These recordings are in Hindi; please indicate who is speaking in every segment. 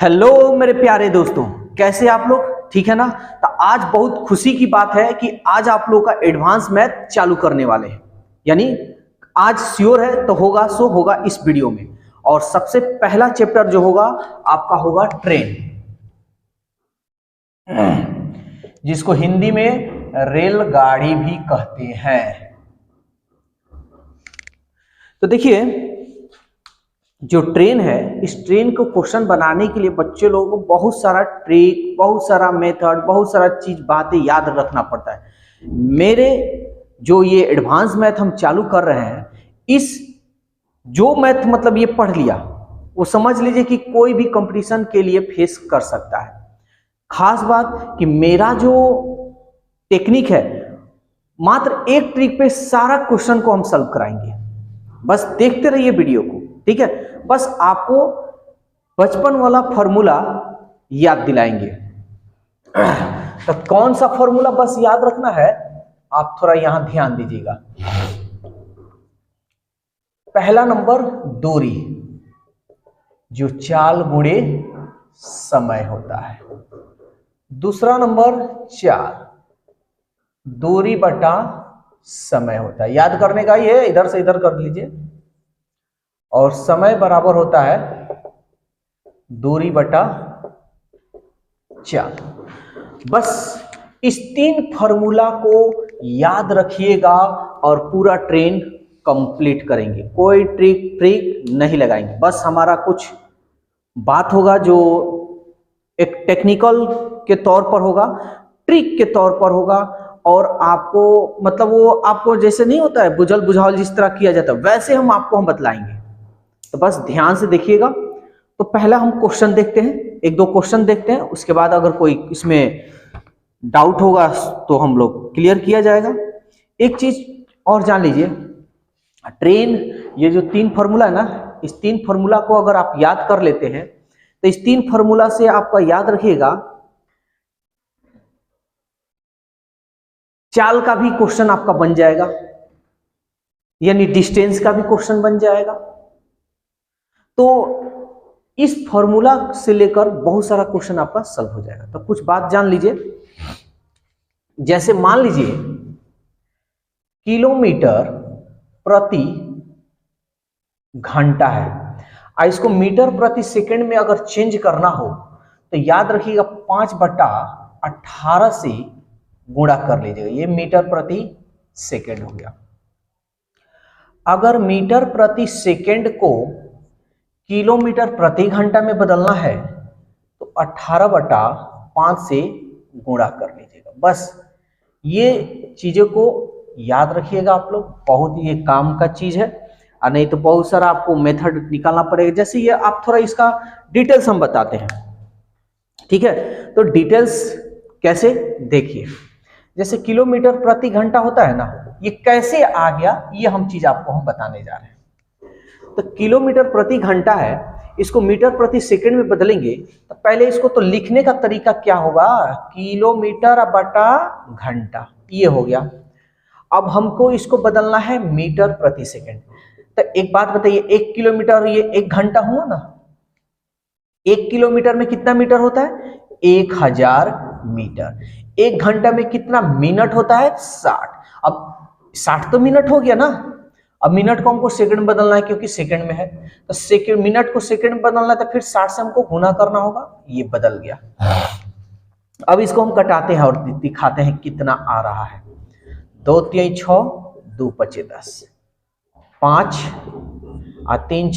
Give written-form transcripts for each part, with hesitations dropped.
Speaker 1: हेलो मेरे प्यारे दोस्तों, कैसे आप लोग? ठीक है ना। तो आज बहुत खुशी की बात है कि आज आप लोग का एडवांस मैथ चालू करने वाले हैं। यानी आज श्योर है तो होगा, सो होगा इस वीडियो में। और सबसे पहला चैप्टर जो होगा आपका होगा ट्रेन, जिसको हिंदी में रेलगाड़ी भी कहते हैं। तो देखिए, जो ट्रेन है, इस ट्रेन को क्वेश्चन बनाने के लिए बच्चे लोगों को बहुत सारा ट्रिक, बहुत सारा मेथड, बहुत सारा चीज बातें याद रखना पड़ता है। मेरे जो ये एडवांस मैथ हम चालू कर रहे हैं, इस जो मैथ मतलब ये पढ़ लिया वो समझ लीजिए कि कोई भी कंपटीशन के लिए फेस कर सकता है। खास बात कि मेरा जो टेक्निक है, मात्र एक ट्रिक पे सारा क्वेश्चन को हम सॉल्व कराएंगे। बस देखते रहिए वीडियो को, ठीक है। बस आपको बचपन वाला फॉर्मूला याद दिलाएंगे। तो कौन सा फॉर्मूला बस याद रखना है, आप थोड़ा यहां ध्यान दीजिएगा। पहला नंबर दूरी, जो चाल गुणे समय होता है। दूसरा नंबर चाल, दूरी बटा समय होता है। याद करने का ये इधर से इधर कर लीजिए। और समय बराबर होता है दूरी बटा चाल। बस इस तीन फॉर्मूला को याद रखिएगा और पूरा ट्रेन कंप्लीट करेंगे। कोई ट्रिक नहीं लगाएंगे। बस हमारा कुछ बात होगा जो एक टेक्निकल के तौर पर होगा, ट्रिक के तौर पर होगा। और आपको मतलब वो आपको जैसे नहीं होता है बुझल बुझावल जिस तरह किया जाता है, वैसे हम बतलाएंगे। तो बस ध्यान से देखिएगा। तो पहला हम क्वेश्चन देखते हैं, एक दो क्वेश्चन देखते हैं, उसके बाद अगर कोई इसमें डाउट होगा तो हम लोग क्लियर किया जाएगा। एक चीज और जान लीजिए, ट्रेन ये जो तीन फॉर्मूला है ना, इस तीन फॉर्मूला को अगर आप याद कर लेते हैं तो इस तीन फॉर्मूला से आपका याद रखिएगा, चाल का भी क्वेश्चन आपका बन जाएगा, यानी डिस्टेंस का भी क्वेश्चन बन जाएगा। तो इस फॉर्मूला से लेकर बहुत सारा क्वेश्चन आपका सॉल्व हो जाएगा। तो कुछ बात जान लीजिए। जैसे मान लीजिए किलोमीटर प्रति घंटा है, और इसको मीटर प्रति सेकंड में अगर चेंज करना हो तो याद रखिएगा 5/18 से गुणा कर लीजिएगा। ये मीटर प्रति सेकंड हो गया। अगर मीटर प्रति सेकंड को किलोमीटर प्रति घंटा में बदलना है तो 18/5 से गुणा कर लीजिएगा। बस ये चीजों को याद रखिएगा आप लोग, बहुत ये काम का चीज है। और नहीं तो बहुत सारा आपको मेथड निकालना पड़ेगा। जैसे ये आप थोड़ा इसका डिटेल्स हम बताते हैं, ठीक है। तो डिटेल्स कैसे देखिए, जैसे किलोमीटर प्रति घंटा होता है ना, ये कैसे आ गया ये हम चीज आपको हम बताने जा रहे हैं। तो किलोमीटर प्रति घंटा है, इसको मीटर प्रति सेकंड में बदलेंगे तो पहले इसको तो लिखने का तरीका क्या होगा, किलोमीटर बटा घंटा, ये हो गया। अब हमको इसको बदलना है मीटर प्रति सेकंड। तो एक बात बताइए, 1 किलोमीटर ये 1 घंटा हुआ ना। 1 किलोमीटर में कितना मीटर होता है? 1000 मीटर। 1 घंटा में कितना मिनट होता है? 60। अब 60 तो मिनट हो गया ना। अब मिनट को हमको सेकंड में बदलना है क्योंकि सेकंड में है। तो सेकंड, मिनट को सेकंड में बदलना है तो फिर 60 से हमको गुना करना होगा। ये बदल गया। अब इसको हम कटाते हैं और दिखाते हैं कितना आ रहा है। 2 3 6, 2 5 10, 5 और 3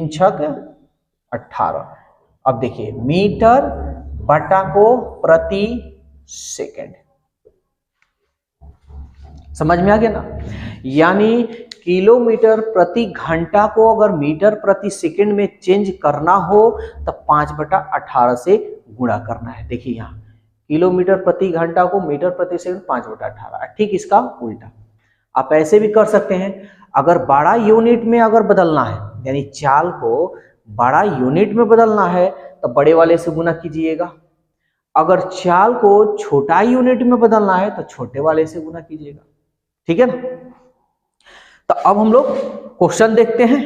Speaker 1: छक 18। अब देखिए मीटर बटा को प्रति सेकंड, समझ में आ गया ना। यानी किलोमीटर प्रति घंटा को अगर मीटर प्रति सेकंड में चेंज करना हो तो 5/18 से गुणा करना है। देखिए यहाँ किलोमीटर प्रति घंटा को मीटर प्रति सेकंड 5/18। ठीक इसका उल्टा आप ऐसे भी कर सकते हैं। अगर बड़ा यूनिट में अगर बदलना है, यानी चाल को बड़ा यूनिट में बदलना है तो बड़े वाले से गुना कीजिएगा। अगर चाल को छोटा यूनिट में बदलना है तो छोटे वाले से गुना कीजिएगा, ठीक है ना। तो अब हम लोग क्वेश्चन देखते हैं।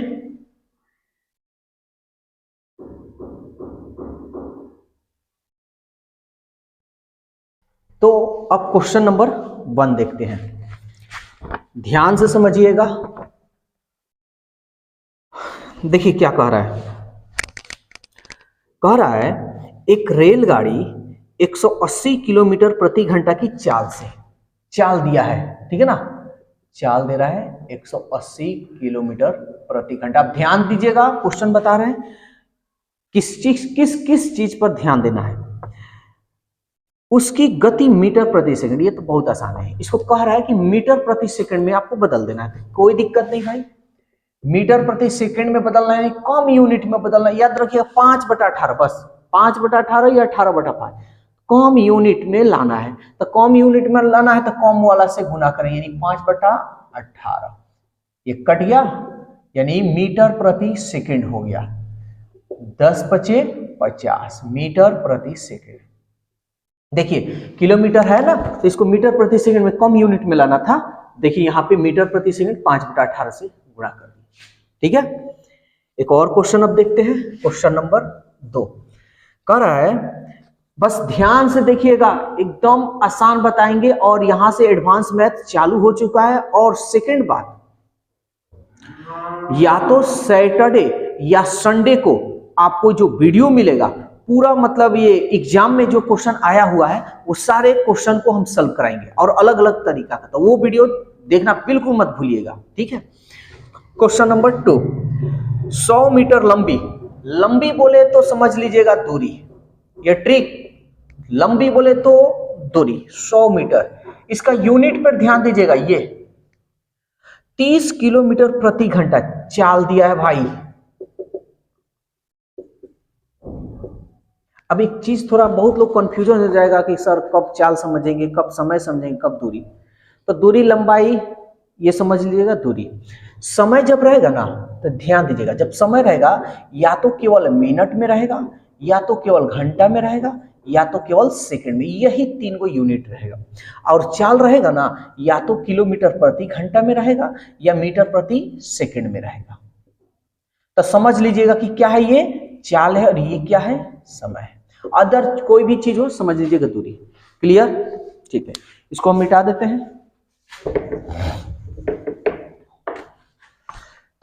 Speaker 1: तो अब क्वेश्चन नंबर 1 देखते हैं, ध्यान से समझिएगा। देखिए क्या कह रहा है, कह रहा है एक रेलगाड़ी 180 किलोमीटर प्रति घंटा की चाल से, चाल दिया है, ठीक है ना, चाल दे रहा है 180 किलोमीटर प्रति घंटा। अब ध्यान दीजिएगा, क्वेश्चन बता रहे हैं किस चीज पर ध्यान देना है, उसकी गति मीटर प्रति सेकंड। ये तो बहुत आसान है, इसको कह रहा है कि मीटर प्रति सेकंड में आपको बदल देना है, कोई दिक्कत नहीं भाई, मीटर प्रति सेकंड में बदलना है, कम यूनिट में बदलना है। याद रखिएगा 5/18, बस 5/18 या 18/5 कम यूनिट में लाना है। तो कम यूनिट में लाना है तो कम वाला से गुना करें, यानी 5/18, ये कट गया, यानी मीटर प्रति सेकंड हो गया। 10×5=50 मीटर प्रति सेकंड। देखिए किलोमीटर है ना, तो इसको मीटर प्रति सेकंड में कम यूनिट में लाना था। देखिए यहाँ पे मीटर प्रति सेकंड 5/18 से गुणा कर दिया, ठीक है। एक और क्वेश्चन अब देखते हैं, क्वेश्चन नंबर 2 कह रहा है, बस ध्यान से देखिएगा, एकदम आसान बताएंगे और यहां से एडवांस मैथ चालू हो चुका है। और सेकंड बात, या तो सैटरडे या संडे को आपको जो वीडियो मिलेगा पूरा, मतलब ये एग्जाम में जो क्वेश्चन आया हुआ है वो सारे क्वेश्चन को हम सॉल्व कराएंगे और अलग अलग तरीका का, तो वो वीडियो देखना बिल्कुल मत भूलिएगा, ठीक है। क्वेश्चन नंबर 2, 100 मीटर लंबी, लंबी बोले तो समझ लीजिएगा दूरी, ये ट्रिक, लंबी बोले तो दूरी 100 मीटर, इसका यूनिट पर ध्यान दीजिएगा, ये 30 किलोमीटर प्रति घंटा चाल दिया है भाई। अब एक चीज थोड़ा बहुत लोग कंफ्यूजन हो जाएगा कि सर कब चाल समझेंगे, कब समय समझेंगे, कब दूरी। तो दूरी लंबाई ये समझ लीजिएगा, दूरी। समय जब रहेगा ना तो ध्यान दीजिएगा, जब समय रहेगा या तो केवल मिनट में रहेगा, या तो केवल घंटा में रहेगा, या तो केवल सेकंड में, यही 3 गो यूनिट रहेगा। और चाल रहेगा ना, या तो किलोमीटर प्रति घंटा में रहेगा या मीटर प्रति सेकंड में रहेगा। तो समझ लीजिएगा कि क्या है, ये चाल है और ये क्या है, समय है। अदर कोई भी चीज हो समझ लीजिएगा दूरी। क्लियर, ठीक है, इसको हम मिटा देते हैं।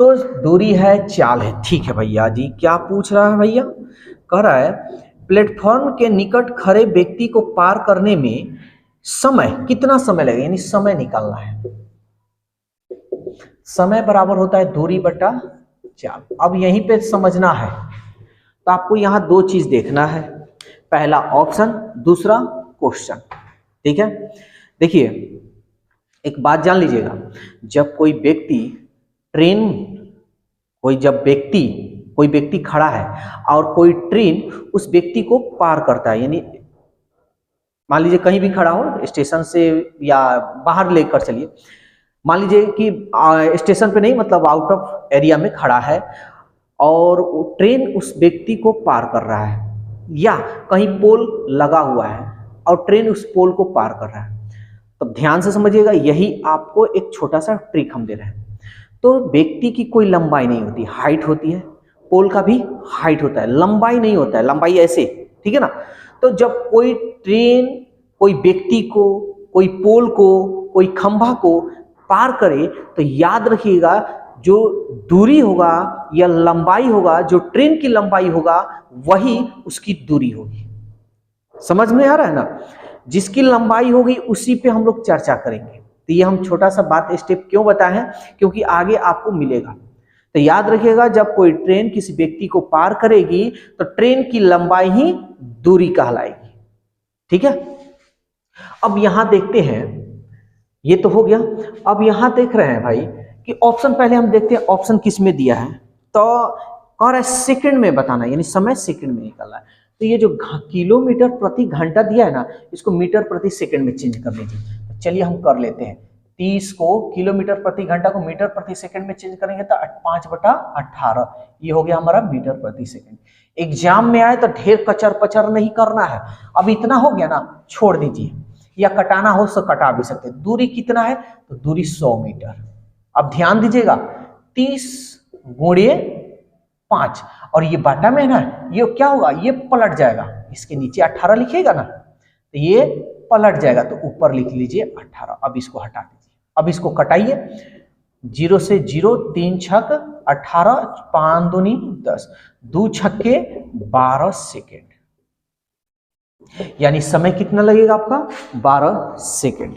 Speaker 1: तो दूरी है, चाल है, ठीक है भैया जी। क्या पूछ रहा है भैया, कह रहा है प्लेटफॉर्म के निकट खड़े व्यक्ति को पार करने में समय कितना समय लगेगा, यानी समय निकालना है। समय बराबर होता है दूरी बटा चाल। अब यहीं पे समझना है तो आपको यहां 2 चीज देखना है, पहला ऑप्शन, दूसरा क्वेश्चन, ठीक है। देखिए एक बात जान लीजिएगा, जब कोई व्यक्ति ट्रेन, कोई व्यक्ति खड़ा है और कोई ट्रेन उस व्यक्ति को पार करता है, यानी मान लीजिए कहीं भी खड़ा हो, स्टेशन से या बाहर लेकर चलिए, मान लीजिए कि स्टेशन पे नहीं, मतलब आउट ऑफ एरिया में खड़ा है और ट्रेन उस व्यक्ति को पार कर रहा है, या कहीं पोल लगा हुआ है और ट्रेन उस पोल को पार कर रहा है। तो ध्यान से समझिएगा, यही आपको एक छोटा सा ट्रिक हम दे रहे हैं। तो व्यक्ति की कोई लंबाई नहीं होती, हाइट होती है, पोल का भी हाइट होता है, लंबाई नहीं होता है, लंबाई ऐसे, ठीक है ना। तो जब कोई ट्रेन कोई व्यक्ति को, कोई पोल को, कोई खंभा को पार करे तो याद रखिएगा, जो दूरी होगा या लंबाई होगा, जो ट्रेन की लंबाई होगा वही उसकी दूरी होगी। समझ में आ रहा है ना, जिसकी लंबाई होगी उसी पे हम लोग चर्चा करेंगे। तो ये हम छोटा सा बात स्टेप क्यों बताए हैं, क्योंकि आगे आपको मिलेगा। तो याद रखिएगा, जब कोई ट्रेन किसी व्यक्ति को पार करेगी तो ट्रेन की लंबाई ही दूरी कहलाएगी, ठीक है। अब यहां देखते हैं, ये तो हो गया। अब यहां देख रहे हैं भाई कि ऑप्शन, पहले हम देखते हैं ऑप्शन किस में दिया है। तो कह रहा है सेकंड में बताना, यानी समय सेकंड में निकालना है। तो ये जो किलोमीटर प्रति घंटा दिया है ना, इसको मीटर प्रति सेकंड में चेंज कर लीजिए। चलिए हम कर लेते हैं, 30 को किलोमीटर प्रति घंटा को मीटर प्रति सेकंड में चेंज करेंगे तो 5/18, ये हो गया हमारा मीटर प्रति सेकंड। एग्जाम में आए तो ढेर कचर पचर नहीं करना है, अब इतना हो गया ना, छोड़ दीजिए, या कटाना हो तो कटा भी सकते। दूरी कितना है, तो दूरी 100 मीटर। अब ध्यान दीजिएगा, 30 गुणे 5, और ये बाटा में है ना, ये क्या होगा, ये पलट जाएगा, इसके नीचे 18 लिखिएगा ना, तो ये पलट जाएगा, तो ऊपर लिख लीजिए 18। अब इसको हटा दीजिए, अब इसको कटाइए, 0 से 0, 3 छक 18, 5 दूनी 10, 2 छक्के 12 सेकेंड, यानी समय कितना लगेगा आपका 12 सेकेंड,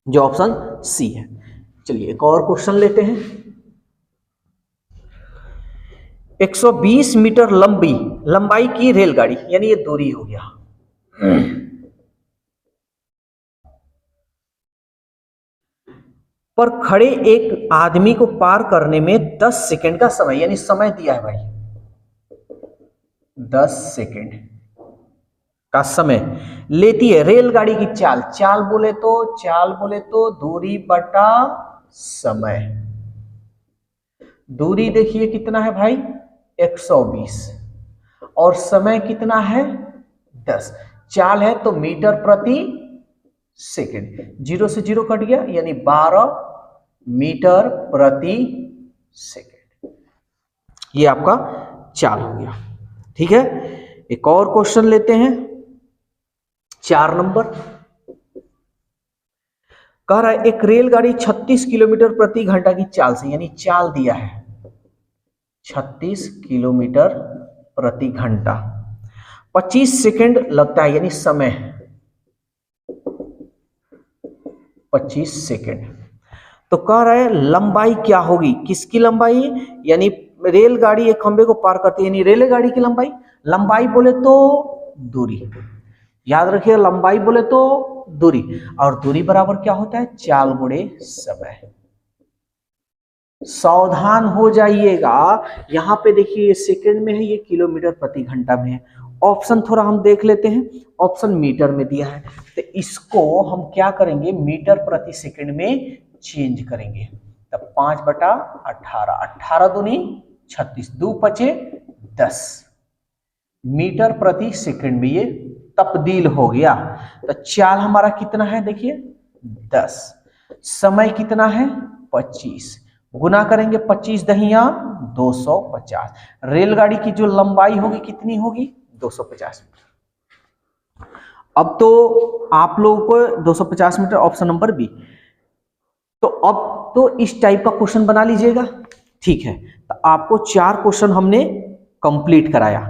Speaker 1: जो ऑप्शन सी है। चलिए एक और क्वेश्चन लेते हैं। 120 मीटर लंबाई की रेलगाड़ी, यानी ये दूरी हो गया, पर खड़े एक आदमी को पार करने में 10 सेकंड का समय, यानी समय दिया है भाई 10 सेकंड का समय लेती है रेलगाड़ी की चाल। चाल बोले तो दूरी बटा समय। दूरी देखिए कितना है भाई 120 और समय कितना है 10। चाल है तो मीटर प्रति सेकंड, 0 से 0 कट गया, यानी 12 मीटर प्रति सेकंड, ये आपका चाल हो गया। ठीक है, एक और क्वेश्चन लेते हैं। 4 नंबर कह रहा है एक रेलगाड़ी 36 किलोमीटर प्रति घंटा की चाल से, यानी चाल दिया है 36 किलोमीटर प्रति घंटा, 25 सेकंड लगता है, यानी समय 25 सेकंड। तो कह रहा है लंबाई क्या होगी, किसकी लंबाई, यानी रेलगाड़ी एक खंबे को पार करती है, यानी रेलगाड़ी की लंबाई। लंबाई बोले तो दूरी, याद रखिए लंबाई बोले तो दूरी, और दूरी बराबर क्या होता है चाल गुणे समय। सावधान हो जाइएगा, यहां पे देखिए ये सेकंड में है, ये किलोमीटर प्रति घंटा में है। ऑप्शन थोड़ा हम देख लेते हैं, ऑप्शन मीटर में दिया है, तो इसको हम क्या करेंगे मीटर प्रति सेकंड में चेंज करेंगे। तब 5/18, 18 दूनी 36, 2 पचे 10 मीटर प्रति सेकंड में ये तब्दील हो गया। तो चाल हमारा कितना है देखिए 10, समय कितना है 25, गुना करेंगे 25 दहिया 250। रेलगाड़ी की जो लंबाई होगी कितनी होगी 250 मीटर। अब तो आप लोगों को 250 मीटर ऑप्शन नंबर बी। तो अब तो इस टाइप का क्वेश्चन बना लीजिएगा। ठीक है, तो आपको 4 क्वेश्चन हमने कंप्लीट कराया।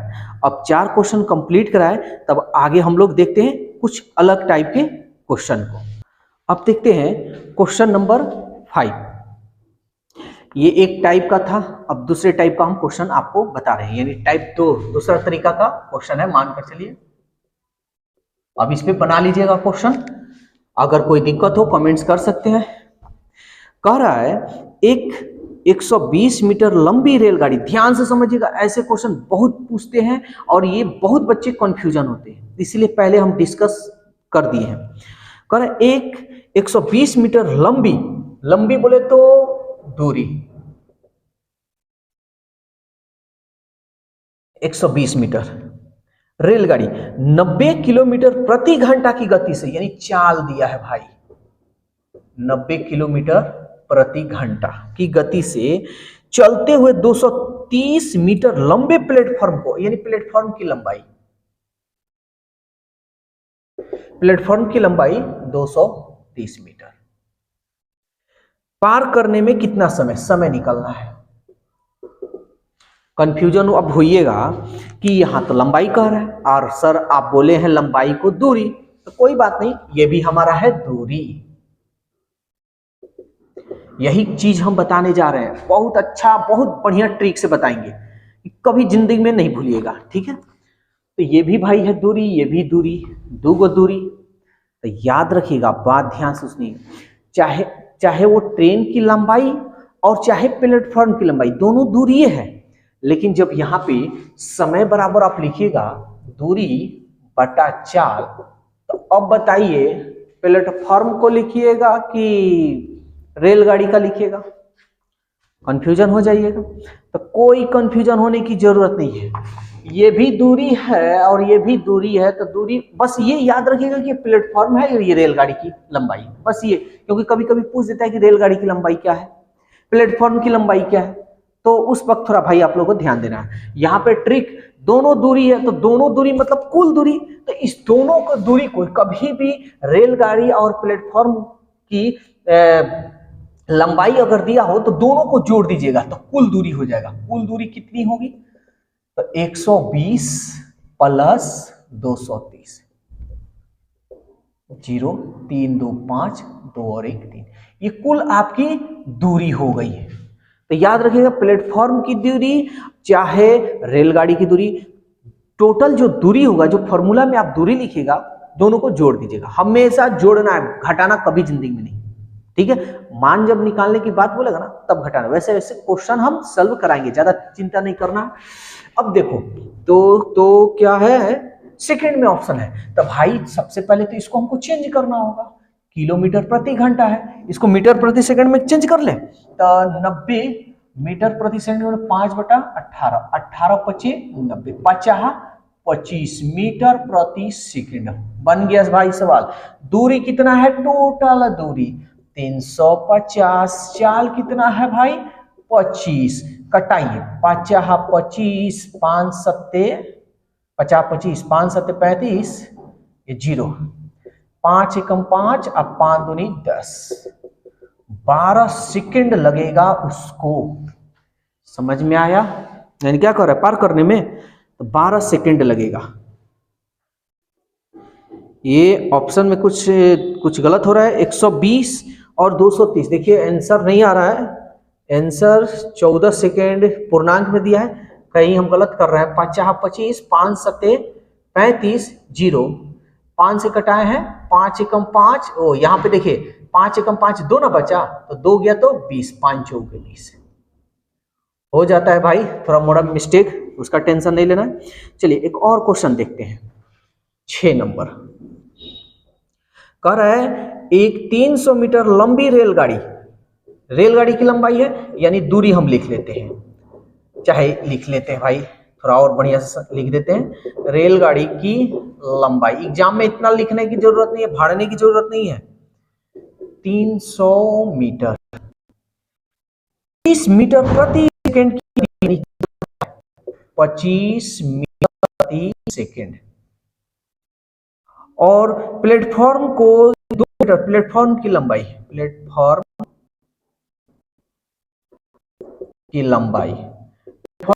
Speaker 1: अब 4 क्वेश्चन कंप्लीट कराए, तब आगे हम लोग देखते हैं कुछ अलग टाइप के क्वेश्चन को। अब देखते हैं क्वेश्चन नंबर 5। ये एक टाइप का था, अब दूसरे टाइप का हम क्वेश्चन आपको बता रहे हैं, यानी टाइप 2 दूसरा तरीका का क्वेश्चन है, मानकर चलिए। अब इस पे बना लीजिएगा क्वेश्चन, अगर कोई दिक्कत हो कमेंट्स कर सकते हैं। कह रहा है एक 120 मीटर लंबी रेलगाड़ी, ध्यान से समझिएगा, ऐसे क्वेश्चन बहुत पूछते हैं और ये बहुत बच्चे कंफ्यूजन होते हैं, इसलिए पहले हम डिस्कस कर दिए हैं। कह रहा है एक 120 मीटर लंबी बोले तो दूरी 120 मीटर रेलगाड़ी 90 किलोमीटर प्रति घंटा की गति से, यानी चाल दिया है भाई 90 किलोमीटर प्रति घंटा की गति से चलते हुए 230 मीटर लंबे प्लेटफॉर्म को, यानी प्लेटफॉर्म की लंबाई 230 मीटर पार करने में कितना समय निकालना है। कंफ्यूजन अब होइएगा कि यहां तो लंबाई कह रहा है और सर आप बोले हैं लंबाई को दूरी, तो कोई बात नहीं, ये भी हमारा है दूरी। यही चीज हम बताने जा रहे हैं, बहुत अच्छा बहुत बढ़िया ट्रिक से बताएंगे, कभी जिंदगी में नहीं भूलिएगा। ठीक है, तो ये भी भाई है दूरी, ये भी दूरी, 2 गो दूरी। तो याद रखिएगा, बात ध्यान से सुनिए, चाहे वो ट्रेन की लंबाई और चाहे प्लेटफॉर्म की लंबाई, दोनों दूरी है, लेकिन जब यहाँ पे समय बराबर आप लिखिएगा दूरी बटा चाल, तो अब बताइए प्लेटफॉर्म को लिखिएगा कि रेलगाड़ी का लिखिएगा, कंफ्यूजन हो जाइएगा। तो कोई कंफ्यूजन होने की जरूरत नहीं है, ये भी दूरी है और ये भी दूरी है, तो दूरी बस ये याद रखिएगा कि प्लेटफॉर्म है और ये रेलगाड़ी की लंबाई, बस ये, क्योंकि कभी कभी पूछ देता है कि रेलगाड़ी की लंबाई क्या है, प्लेटफॉर्म की लंबाई क्या है, तो उस वक्त थोड़ा भाई आप लोगों को ध्यान देना है। यहाँ पे ट्रिक दोनों दूरी है तो दोनों दूरी मतलब कुल दूरी, तो इस दोनों को दूरी को कभी भी रेलगाड़ी और प्लेटफॉर्म की लंबाई अगर दिया हो तो दोनों को जोड़ दीजिएगा तो कुल दूरी हो जाएगा। कुल दूरी कितनी होगी? तो 120 प्लस 230, 0 3 2 5 2 और 1 3, ये कुल आपकी दूरी हो गई है। तो याद रखिएगा प्लेटफॉर्म की दूरी चाहे रेलगाड़ी की दूरी, टोटल जो दूरी होगा, जो फॉर्मूला में आप दूरी लिखिएगा दोनों को जोड़ दीजिएगा। हमेशा जोड़ना है, घटाना कभी जिंदगी में नहीं, ठीक है। मान जब निकालने की बात बोलेगा ना तब घटाना, वैसे वैसे क्वेश्चन हम सॉल्व कराएंगे, ज्यादा चिंता नहीं करना। अब देखो तो क्या है, सेकंड में ऑप्शन है, तो भाई सबसे पहले तो इसको हमको चेंज करना होगा, किलोमीटर प्रति घंटा है, इसको मीटर प्रति सेकंड में चेंज कर ले। तो 90 मीटर प्रति सेकंड में 5/18, 18 पचे 90, 50 मीटर प्रति सेकंड बन गया भाई सवाल। दूरी कितना है? टोटल दूरी 350, चाल कितना है भाई? 25, कटाइए 50 25, 5 सत्ते 50 25, 5 सत्ते 35, ये 0, 5 एकम 5, अब 5 दूनी 10, 12 सेकंड लगेगा उसको। समझ में आया? यानी क्या कर रहा है पार करने में, तो 12 सेकंड लगेगा। ये ऑप्शन में कुछ गलत हो रहा है। 120 और 230, देखिए आंसर नहीं आ रहा है, आंसर 14 सेकेंड पूर्णांक में दिया है, कहीं हम गलत कर रहे हैं। 50 25, 5 सत्ते 35, 0, 5 से कटाए हैं, 5 एकम 5, ओ यहाँ पे देखिए 5 एकम 5 2 ना बचा, तो 2 गया तो 20, 5 चौके 20 हो जाता है भाई, थोड़ा मोड़ा मिस्टेक, उसका टेंशन नहीं लेना है। चलिए एक और क्वेश्चन देखते हैं, 6 नंबर कह रहा है एक 300 मीटर लंबी रेलगाड़ी की लंबाई है, यानी दूरी हम लिख लेते हैं, चाहे लिख लेते हैं भाई, थोड़ा और बढ़िया से लिख देते हैं, रेलगाड़ी की लंबाई। एग्जाम में इतना लिखने की जरूरत नहीं है, भाड़ने की जरूरत नहीं है। 300 मीटर, 30 मीटर प्रति सेकंड की, 25 मीटर प्रति सेकंड, और प्लेटफॉर्म को 2 मीटर, प्लेटफॉर्म की लंबाई, प्लेटफॉर्म की लंबाई 2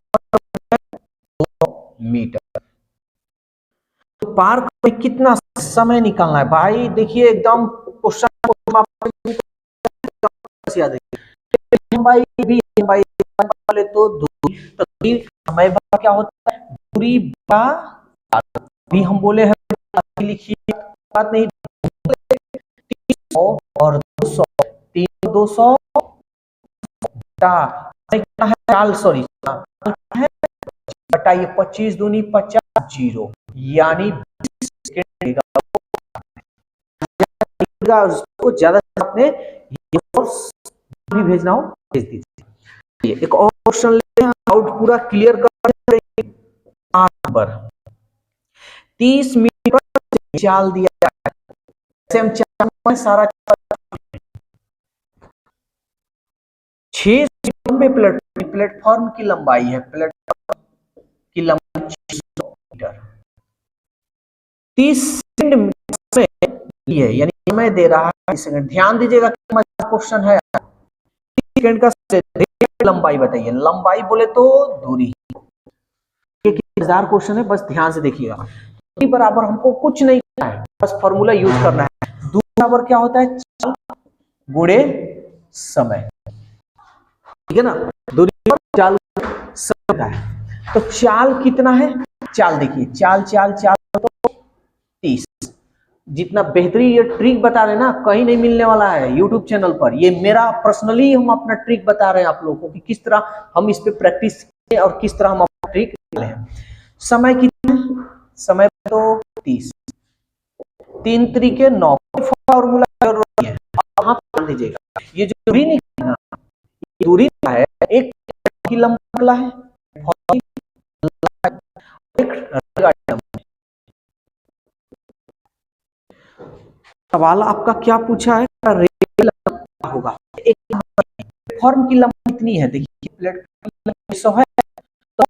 Speaker 1: मीटर। तो पार करने कितना समय निकालना है भाई? देखिए एकदम क्वेश्चन याद रखिए, लंबाई भी लंबाई वाले तो दूरी, तो दूरी समय क्या होता है? दूरी भी हम बोले हैं, लिखिए बात नहीं, 300 और 200, 300 200 सॉरी बटाइए 25 दूनी 50, 0, यानी 20 सेकंड उसको ज्यादा आपने भी भेजना हो भेज दीजिए। एक और क्वेश्चन लेते हैं, आउट पूरा क्लियर कर नंबर 30 मीटर चाल दिया है, सारा 6 प्लेटफॉर्म की लंबाई है, प्लेटफॉर्म की लंबाई 600 मीटर, 30 सेकंड में लिए, यानी समय दे रहा है सेकंड। ध्यान दीजिएगा क्वेश्चन है, सेकंड का लंबाई बताइए, लंबाई बोले तो दूरी, 1000 क्वेश्चन है, बस ध्यान से देखिएगा। दूरी बराबर हमको कुछ नहीं करना है, बस फॉर्मूला यूज करना है। दूरी बराबर क्या होता है? चाल गुणे समय, ठीक है ना, दूरी पर चाल समय है। तो चाल कितना है? चाल देखिए, चाल तो 30। जितना बेहतरीन ये ट्रिक बता रहे हैं ना, कहीं नहीं मिलने वाला है यूट्यूब चैनल पर। ये मेरा पर्सनली हम अपना ट्रिक बता रहे हैं आप लोगों को कि किस तरह हम इस पे प्रैक्टिस करें और किस तरह हम अपना ट्रिक ले। समय कितना? समय तो 30, 3 तरीके 9, फॉर्मूला जरूरत है। आप ध्यान दीजिएगा, ये जो दूरी निकला दूरी है, एक की लंबाई है, सवाल आपका क्या पूछा है? रेल होगा, एक प्लेटफॉर्म की लंबाई कितनी है? देखिए प्लेटफॉर्म की लंबाई 100 है, तो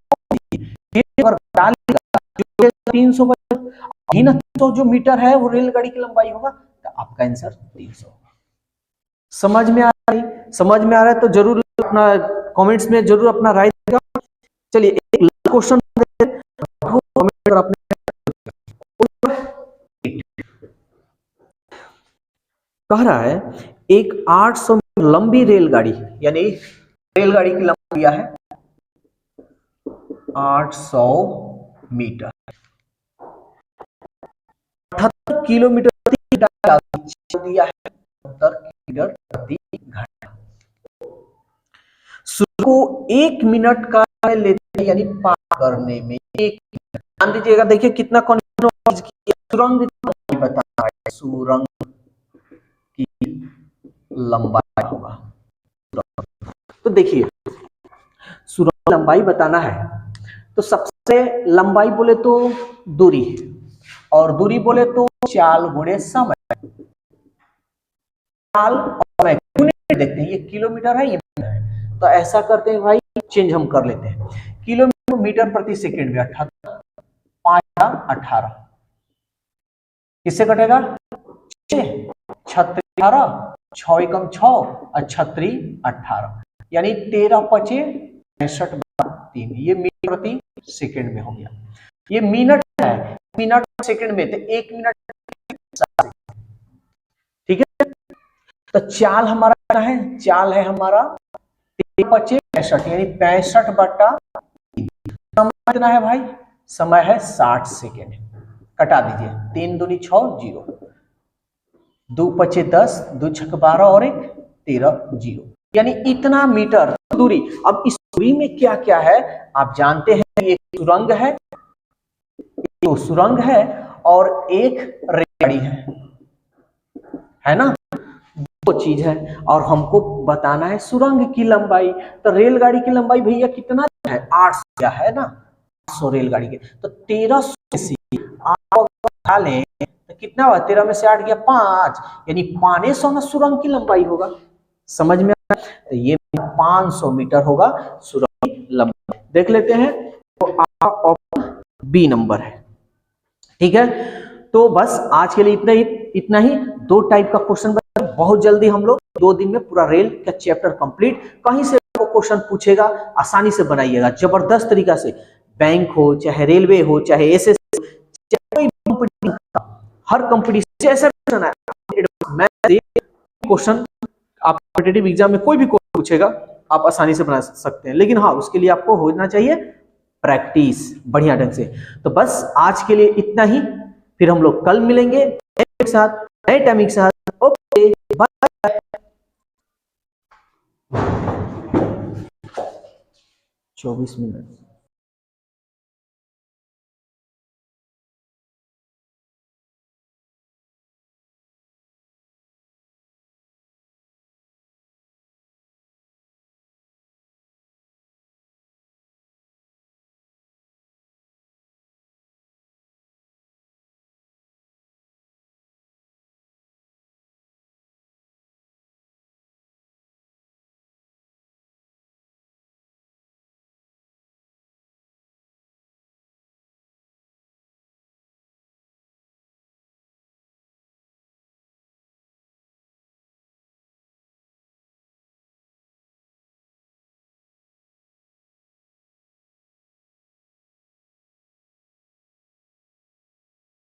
Speaker 1: डालेगा 300 बचेगा, 300 जो मीटर है वो रेलगाड़ी की लंबाई होगा, तो आपका आंसर 300 होगा। समझ में आ रही? समझ में आ रहा है तो जरूर अपना कमेंट्स में जरूर अपना राय देगा। चलिए एक क्वेश्चन कह रहा है एक 800 मीटर लंबी रेलगाड़ी, यानी रेलगाड़ी की लंबाई क्या है 800 मीटर, 78 किलोमीटर प्रति घंटा दिया है, 78 किलोमीटर प्रति घंटा। सूर्य को 1 मिनट का लेते हैं, यानी पार करने में 1 मिनट। ध्यान दीजिएगा, देखिए कितना कॉन्फिडेंस किया, सुरंग की बता रहा है, सुरंग की लंबाई होगा। तो देखिए सुरंग लंबाई बताना है तो सबसे लंबाई बोले तो दूरी, और दूरी बोले तो चाल गुणे समय। चाल और समय देखते हैं, ये किलोमीटर है, ये मीटर है, तो ऐसा करते हैं भाई, चेंज हम कर लेते हैं। किलोमीटर मीटर प्रति सेकंड में 78, 5 18 किससे कटेगा 6 18 6 एकम 6 और 6 18, यानी 13 पचे 65 3, ये मीटर प्रति सेकंड में हो गया। ये मिनट है, मिनट सेकंड में तो 1 मिनट, ठीक है। तो चाल हमारा क्या है, चाल है हमारा 13 पचे 65, यानी 65/3। समय कितना है भाई, समय है 60 सेकेंड, कटा दीजिए, 3 दूनी 6 0, 2 पचे 10, 2 छक 12 और 1 13 0, यानी इतना मीटर दूरी। अब इस दूरी में क्या क्या है आप जानते हैं, एक सुरंग है और एक रेलगाड़ी है ना, दो चीज है, और हमको बताना है सुरंग की लंबाई। तो रेलगाड़ी की लंबाई भैया कितना है 800 है ना, 800 रेलगाड़ी के, तो 1300 से आप उठा लें तो कितना हुआ, 13 में से 8 गया 5, यानी 500 ना सुरंग की लंबाई होगा। समझ में आया? तो ये 500 मीटर होगा सुरंग की लंबाई। देख लेते हैं, तो ऑप्शन बी नंबर है, ठीक है। तो बस आज के लिए इतना ही 2 टाइप का क्वेश्चन, बहुत जल्दी हम लोग 2 दिन में पूरा रेल का चैप्टर कंप्लीट। कहीं से वो क्वेश्चन पूछेगा आसानी से बनाइएगा, जबरदस्त तरीका से, बैंक हो चाहे रेलवे हो चाहे एसएस, चाहे कोई हर कंपटीशन ऐसा क्वेश्चन है, क्वेश्चन आप कॉम्पिटिटिव एग्जाम में कोई भी क्वेश्चन पूछेगा आप आसानी से बना सकते हैं, लेकिन हाँ उसके लिए आपको होना चाहिए प्रैक्टिस बढ़िया ढंग से। तो बस आज के लिए इतना ही, फिर हम लोग कल मिलेंगे एक साथ नए टाइमिंग के साथ। Okay bye. 24 मिनट।